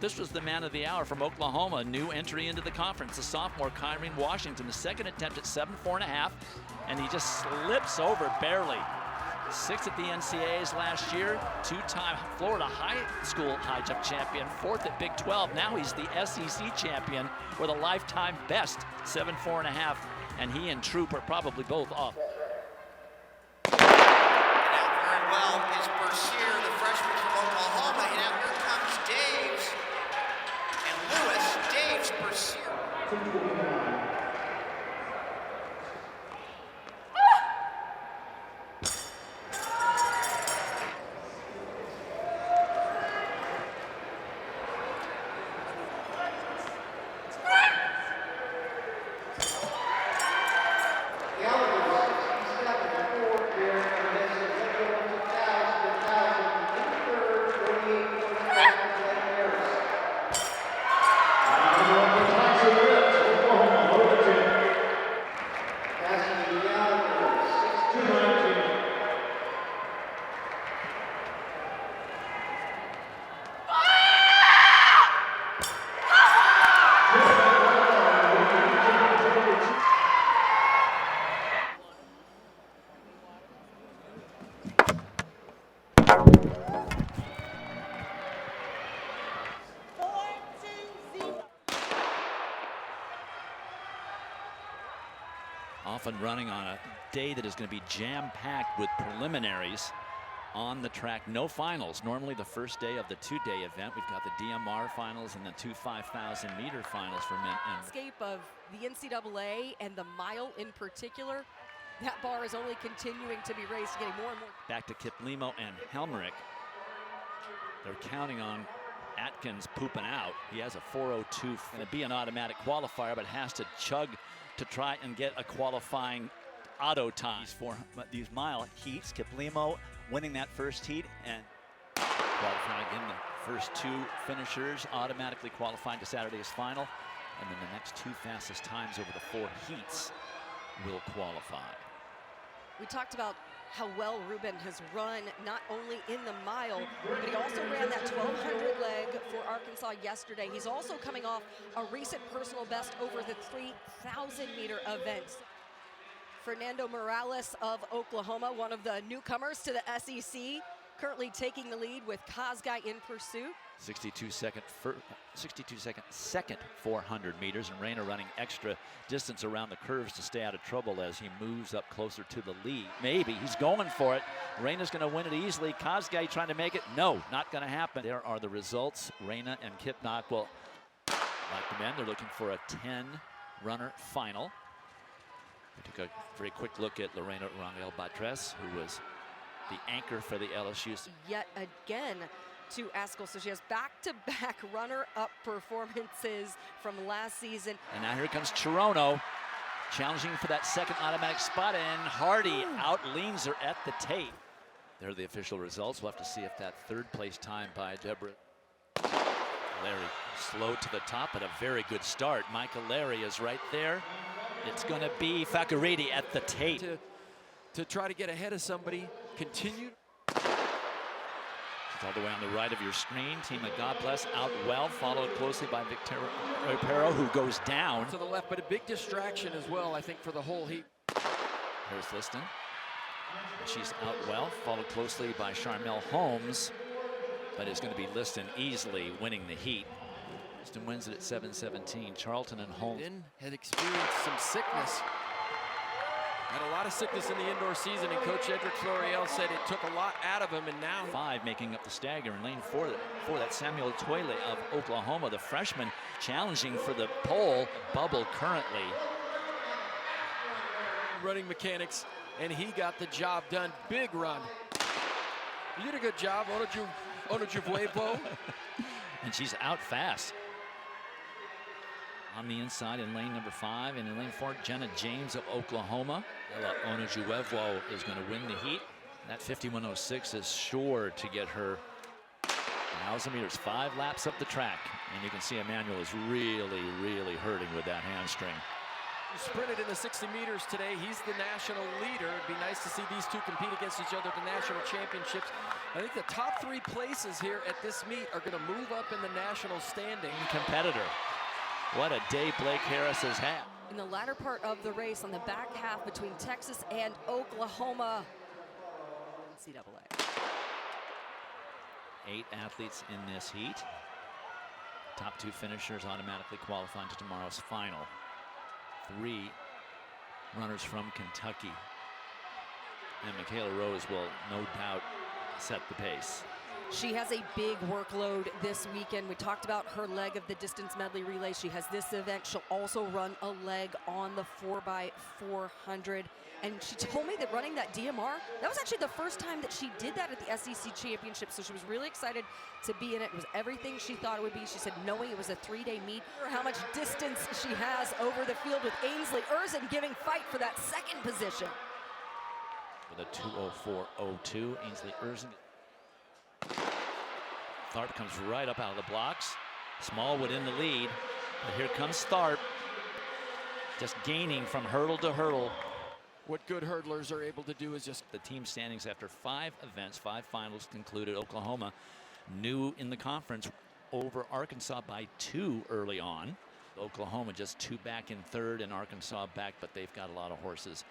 This was the man of the hour from Oklahoma, new entry into the conference, the sophomore Kyrene Washington. The second attempt at 7.4.5, and he just slips over barely. 6th at the NCAAs last year, 2-time Florida high school high jump champion, 4th at Big 12. Now he's the SEC champion with a lifetime best 7.4.5, and he and Troop are probably both off. And out very well is Bercier, the freshman from Oklahoma. And now here comes Daves and Lewis. Daves, Bercier. Off and running on a day that is going to be jam-packed with preliminaries on the track. No finals. Normally the first day of the two-day event. We've got the DMR finals and the two 5,000-meter finals for men. Landscape of the NCAA and the mile in particular, that bar is only continuing to be raised, getting more and more. Back to Kiplimo and Helmerich. They're counting on Atkins pooping out. He has a 4:02. Going to be an automatic qualifier, but has to chug to try and get a qualifying auto time. These mile heats, Kiplimo winning that first heat and qualifying in the first two finishers, automatically qualifying to Saturday's final. And then the next two fastest times over the 4 heats will qualify. We talked about how well Ruben has run, not only in the mile, but he also ran that 1,200 leg for Arkansas yesterday. He's also coming off a recent personal best over the 3,000-meter events. Fernando Morales of Oklahoma, one of the newcomers to the SEC, currently taking the lead with Kazgai in pursuit. 62-second second 400 meters, and Reyna running extra distance around the curves to stay out of trouble as he moves up closer to the lead. Maybe he's going for it. Reyna's going to win it easily. Kazgai trying to make it. No, not going to happen. There are the results. Reyna and Kip Knockwell, like the men, they're looking for a 10-runner final. We took a very quick look at Lorena Rangel Batres, who was the anchor for the LSU. Yet again to Askell, so she has back-to-back runner-up performances from last season. And now here comes Chirono, challenging for that second automatic spot, and Hardy outleans her at the tape. There are the official results. We'll have to see if that third-place time by Deborah Larry slow to the top, but a very good start. Michael Larry is right there. It's going to be Fakaridi at the tape. To try to get ahead of somebody, continue. It's all the way on the right of your screen. Tima God Bless out well, followed closely by Victoria Repero, who goes down. To the left, but a big distraction as well, I think, for the whole heat. Here's Liston. She's out well, followed closely by Charmel Holmes, but it's going to be Liston easily winning the heat. Liston wins it at 7:17. Charlton and Holmes had experienced some sickness. Had a lot of sickness in the indoor season, and Coach Edric Florial said it took a lot out of him, and now 5 making up the stagger in lane 4. That Samuel Toile of Oklahoma, the freshman, challenging for the pole bubble currently. Running mechanics, and he got the job done. Big run. You did a good job, Onojuvuepo. And she's out fast. On the inside in lane number 5, and in lane 4, Jenna James of Oklahoma. Onojuevo is going to win the heat. That 51.06 is sure to get her 1,000 meters, 5 laps up the track. And you can see Emmanuel is really, really hurting with that hamstring. He sprinted in the 60 meters today. He's the national leader. It'd be nice to see these two compete against each other at the national championships. I think the top 3 places here at this meet are going to move up in the national standing. Competitor. What a day Blake Harris has had. In the latter part of the race, on the back half between Texas and Oklahoma. NCAA. 8 athletes in this heat. Top 2 finishers automatically qualifying to tomorrow's final. 3 runners from Kentucky. And Michaela Rose will no doubt set the pace. She has a big workload this weekend. We talked about her leg of the distance medley relay. She has this event. She'll also run a leg on the 4x400. And she told me that running that DMR, that was actually the first time that she did that at the SEC Championship. So she was really excited to be in it. It was everything she thought it would be. She said knowing it was a 3-day meet, how much distance she has over the field, with Ainsley Erzen giving fight for that second position. With a 2:04.02, Ainsley Erzen. Tharp comes right up out of the blocks. Smallwood in the lead, but here comes Tharp, just gaining from hurdle to hurdle. What good hurdlers are able to do is just The team standings after 5 events, 5 finals concluded. Oklahoma new in the conference over Arkansas by 2 early on. Oklahoma just 2 back in 3rd and Arkansas back, but they've got a lot of horses